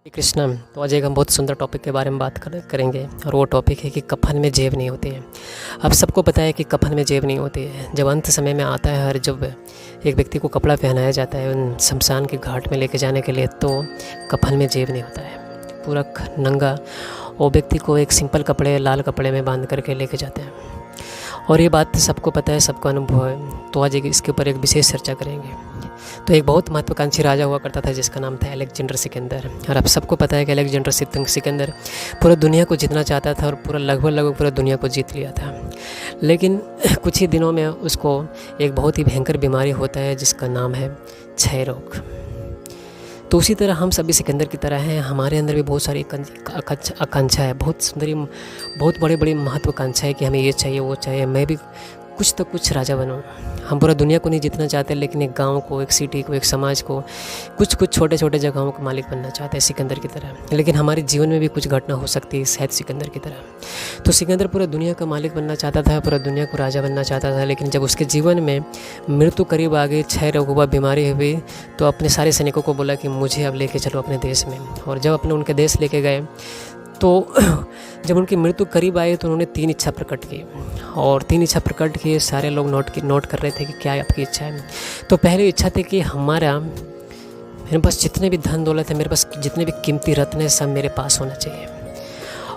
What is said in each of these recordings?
कृष्णा। तो आज एक हम बहुत सुंदर टॉपिक के बारे में बात करेंगे और वो टॉपिक है कि कफन में जेब नहीं होती है। अब सबको पता है कि कफन में जेब नहीं होती है। जब अंत समय में आता है और जब एक व्यक्ति को कपड़ा पहनाया जाता है उन शमशान के घाट में लेके जाने के लिए, तो कफन में जेब नहीं होता है। पूरा नंगा वो व्यक्ति को एक सिंपल कपड़े, लाल कपड़े में बांध करके लेके जाते हैं और ये बात सबको पता है, सबका अनुभव है। तो आज इसके ऊपर एक विशेष चर्चा करेंगे। तो एक बहुत महत्वाकांक्षी राजा हुआ करता था जिसका नाम था अलेक्जेंडर सिकंदर। और अब सबको पता है कि अलेक्जेंडर सिकंदर पूरा दुनिया को जीतना चाहता था और पूरा लगभग पूरा दुनिया को जीत लिया था। लेकिन कुछ ही दिनों में उसको एक बहुत ही भयंकर बीमारी होता है जिसका नाम है क्षय रोग। तो उसी तरह हम सभी सिकंदर की तरह हैं, हमारे अंदर भी बहुत सारी आकांक्षा है, बहुत सुंदरी, बहुत बड़ी महत्वाकांक्षा है कि हमें ये चाहिए वो चाहिए, मैं भी कुछ तो कुछ राजा बनूं। हम पूरा दुनिया को नहीं जीतना चाहते, लेकिन एक गांव को, एक सिटी को, एक समाज को, कुछ छोटे छोटे जगहों का मालिक बनना चाहते हैं सिकंदर की तरह। लेकिन हमारे जीवन में भी कुछ घटना हो सकती है शायद सिकंदर की तरह। तो सिकंदर पूरा दुनिया का मालिक बनना चाहता था, पूरा दुनिया को राजा बनना चाहता था। लेकिन जब उसके जीवन में मृत्यु करीब आ गई, क्षय रोग हुआ, बीमारी हुई, तो अपने सारे सैनिकों को बोला कि मुझे अब लेके चलो अपने देश में। और जब अपने उनके देश लेके गए तो जब उनकी मृत्यु करीब आई तो उन्होंने 3 इच्छा प्रकट की और 3 इच्छा प्रकट की। सारे लोग नोट कर रहे थे कि क्या आपकी इच्छा है। तो पहली इच्छा थी कि मेरे पास जितने भी धन दौलत है, मेरे पास जितने भी कीमती रत्न है, सब मेरे पास होना चाहिए।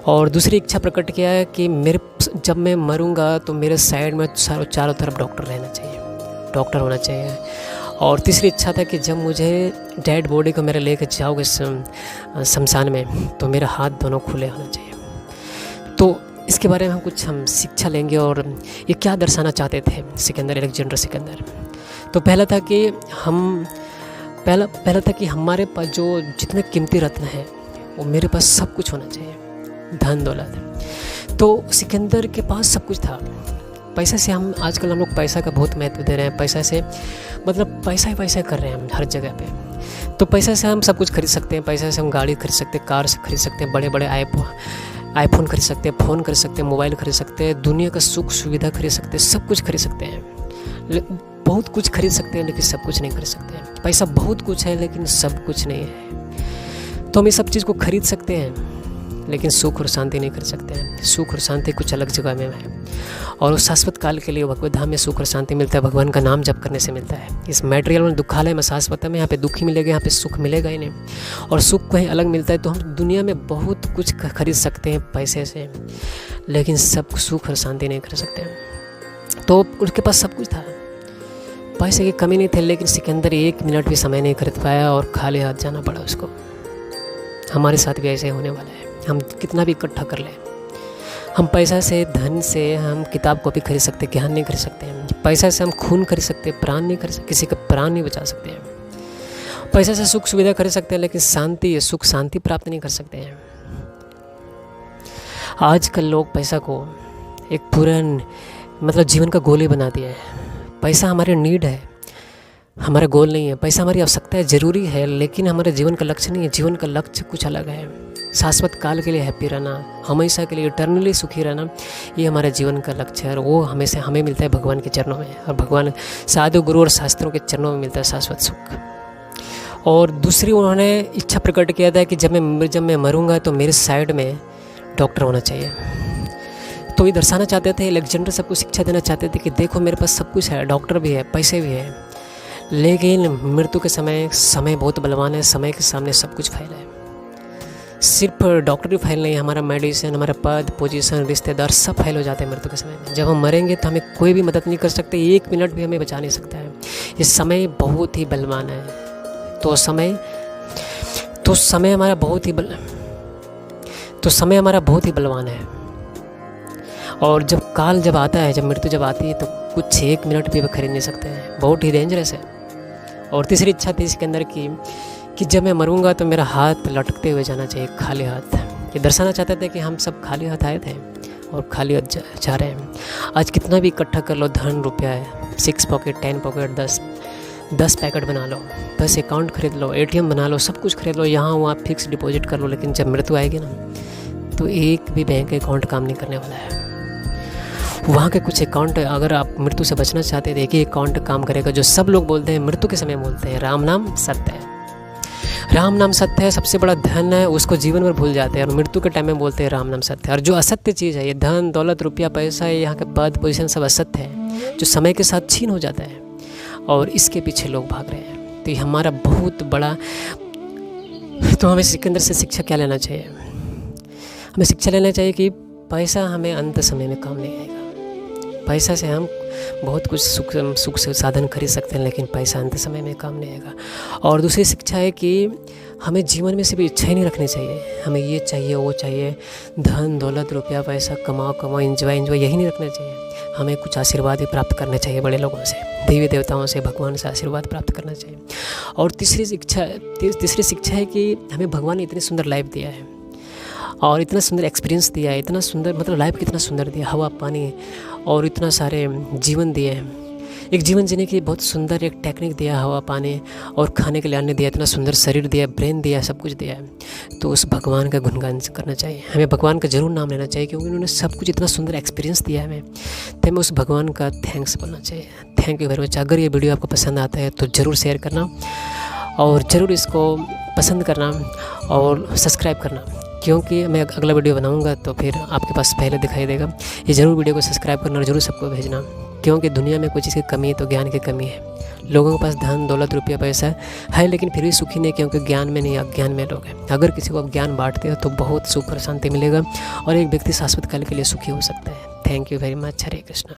और दूसरी इच्छा प्रकट किया है कि जब मैं मरूंगा तो मेरे साइड में चारों तरफ डॉक्टर रहना चाहिए, डॉक्टर होना चाहिए। और तीसरी इच्छा था कि जब मुझे डेड बॉडी को मेरे लेकर जाओगे शमशान में तो मेरा हाथ दोनों खुले होना चाहिए। तो इसके बारे में हम शिक्षा लेंगे और ये क्या दर्शाना चाहते थे अलेक्जेंडर सिकंदर। तो पहला था कि हमारे पास जो जितने कीमती रत्न हैं वो मेरे पास सब कुछ होना चाहिए, धन दौलत। तो सिकंदर के पास सब कुछ था। पैसे से आजकल हम लोग पैसा का बहुत महत्व दे रहे हैं। पैसा से मतलब पैसा ही पैसा कर रहे हैं हम हर जगह पे। तो पैसा से हम सब कुछ खरीद सकते हैं। पैसा से हम गाड़ी खरीद सकते हैं, कार से खरीद सकते हैं, बड़े आईफोन खरीद सकते हैं, फ़ोन खरीद सकते हैं, मोबाइल खरीद सकते हैं, दुनिया का सुख सुविधा खरीद सकते हैं, सब कुछ खरीद सकते हैं। बहुत कुछ खरीद सकते हैं लेकिन सब कुछ नहीं खरीद सकते हैं। पैसा बहुत कुछ है लेकिन सब कुछ नहीं है। तो हम ये सब चीज़ को खरीद सकते हैं लेकिन सुख और शांति नहीं कर सकते हैं। सुख और शांति कुछ अलग जगह में है और उस शाश्वत काल के लिए भगवत धाम में सुख और शांति मिलता है, भगवान का नाम जप करने से मिलता है। इस मटेरियल में दुखालय में शाश्वत में यहाँ पे दुख ही मिलेगा, यहाँ पे सुख मिलेगा ही नहीं। और सुख कहीं अलग मिलता है। तो हम दुनिया में बहुत कुछ खरीद सकते हैं पैसे से, लेकिन सब सुख और शांति नहीं कर सकते हैं। तो उसके पास सब कुछ था, पैसे की कमी नहीं थी, लेकिन सिकंदर 1 मिनट भी समय नहीं खरीद पाया और खाली हाथ जाना पड़ा उसको। हमारे साथ भी ऐसे होने वाला है। हम कितना भी इकट्ठा कर लें, हम पैसा से, धन से हम किताब कॉपी खरीद सकते, ज्ञान नहीं खरीद सकते हैं। पैसा से हम खून खरीद सकते, प्राण नहीं खरीद सकते, किसी का प्राण नहीं बचा सकते हैं। पैसा से सुख सुविधा खरीद सकते हैं लेकिन शांति, सुख शांति प्राप्त नहीं कर सकते हैं। आजकल लोग पैसा को एक पूरा जीवन का गोल ही बना दिया है। पैसा हमारे नीड है, हमारा गोल नहीं है। पैसा हमारी आवश्यकता है, ज़रूरी है, लेकिन हमारे जीवन का लक्ष्य नहीं है। जीवन का लक्ष्य कुछ अलग है। शाश्वत काल के लिए हैप्पी रहना, हमेशा के लिए इटर्नली सुखी रहना, ये हमारे जीवन का लक्ष्य है। और वो हमेशा हमें मिलता है भगवान के चरणों में, और भगवान साधु गुरु और शास्त्रों के चरणों में मिलता है शाश्वत सुख। और दूसरी उन्होंने इच्छा प्रकट किया था कि जब मैं मरूंगा तो मेरे साइड में डॉक्टर होना चाहिए। तो ये दर्शाना चाहते थे, अलेक्जेंडर सबको शिक्षा देना चाहते थे कि देखो मेरे पास सब कुछ है, डॉक्टर भी है, पैसे भी है, लेकिन मृत्यु के समय बहुत बलवान है। समय के सामने सब कुछ फैला है। सिर्फ डॉक्टर ही फैल नहीं, हमारा मेडिसिन, हमारा पद, पोजीशन, रिश्तेदार सब फैल हो जाते हैं मृत्यु के समय में। जब हम मरेंगे तो हमें कोई भी मदद नहीं कर सकते, 1 मिनट भी हमें बचा नहीं सकता है। ये समय बहुत ही बलवान है। तो समय हमारा बहुत ही बलवान है। और जब आता है, जब मृत्यु जब आती है तो कुछ 1 मिनट भी खरीद नहीं सकते हैं, बहुत ही डेंजरस है। और तीसरी इच्छा थी इसके अंदर की कि जब मैं मरूंगा तो मेरा हाथ लटकते हुए जाना चाहिए, खाली हाथ। ये दर्शाना चाहते थे कि हम सब खाली हाथ आए थे और खाली हाथ जा रहे हैं। आज कितना भी इकट्ठा कर लो, धन रुपया है, 6 पॉकेट, 10 पॉकेट, 10 पैकेट बना लो, 10 अकाउंट खरीद लो, ATM बना लो, सब कुछ खरीद लो, यहाँ वहाँ फिक्स डिपॉजिट कर लो, लेकिन जब मृत्यु आएगी ना तो एक भी बैंक अकाउंट काम नहीं करने वाला है। वहाँ के कुछ अकाउंट, अगर आप मृत्यु से बचना चाहते हैं, एक ही अकाउंट काम करेगा जो सब लोग बोलते हैं, मृत्यु के समय बोलते हैं, राम नाम सत्य है। राम नाम सत्य है, सबसे बड़ा धन है, उसको जीवन भर भूल जाते हैं और मृत्यु के टाइम में बोलते हैं राम नाम सत्य है। और जो असत्य चीज़ है, ये धन दौलत रुपया पैसा, ये यहाँ के पद पोजीशन सब असत्य है, जो समय के साथ छीन हो जाता है और इसके पीछे लोग भाग रहे हैं। तो ये हमारा बहुत बड़ा, तो हमें इसके अंदर से शिक्षा क्या लेना चाहिए? हमें शिक्षा लेना चाहिए कि पैसा हमें अंत समय में काम नहीं आएगा। पैसा से हम बहुत कुछ सुख से साधन खरीद सकते हैं, लेकिन पैसा अंत समय में काम नहीं आएगा। और दूसरी शिक्षा है कि हमें जीवन में सिर्फ इच्छा ही नहीं रखनी चाहिए, हमें ये चाहिए वो चाहिए, धन दौलत रुपया पैसा कमाओ एंजॉय यही नहीं रखना चाहिए। हमें कुछ आशीर्वाद भी प्राप्त करने चाहिए बड़े लोगों से, देवी देवताओं से, भगवान से आशीर्वाद प्राप्त करना चाहिए। और तीसरी शिक्षा है कि हमें भगवान ने इतनी सुंदर लाइफ दिया है और इतना सुंदर एक्सपीरियंस दिया है, इतना सुंदर मतलब लाइफ कितना सुंदर दिया, हवा पानी और इतना सारे जीवन दिए हैं। एक जीवन जीने की बहुत सुंदर एक टेक्निक दिया, हवा पानी और खाने के लिए अन्न दिया, इतना सुंदर शरीर दिया, ब्रेन दिया, सब कुछ दिया है। तो उस भगवान का गुणगान करना चाहिए, हमें भगवान का जरूर नाम लेना चाहिए, क्योंकि उन्होंने सब कुछ इतना सुंदर एक्सपीरियंस दिया है हमें। तो हमें उस भगवान का थैंक्स बोलना चाहिए। Thank you very much. अगर ये वीडियो आपको पसंद आता है तो ज़रूर शेयर करना और ज़रूर इसको पसंद करना और सब्सक्राइब करना, क्योंकि मैं अगला वीडियो बनाऊंगा तो फिर आपके पास पहले दिखाई देगा। ये ज़रूर वीडियो को सब्सक्राइब करना और ज़रूर सबको भेजना, क्योंकि दुनिया में कोई चीज़ की कमी है तो ज्ञान की कमी है। लोगों के पास धन दौलत रुपया पैसा है लेकिन फिर भी सुखी नहीं, क्योंकि ज्ञान में नहीं, अज्ञान में लोग हैं। अगर किसी को आप ज्ञान बांटते हो तो बहुत सुख और शांति मिलेगा और एक व्यक्ति शाश्वत काल के लिए सुखी हो सकता है। Thank you very much. Hare Krishna.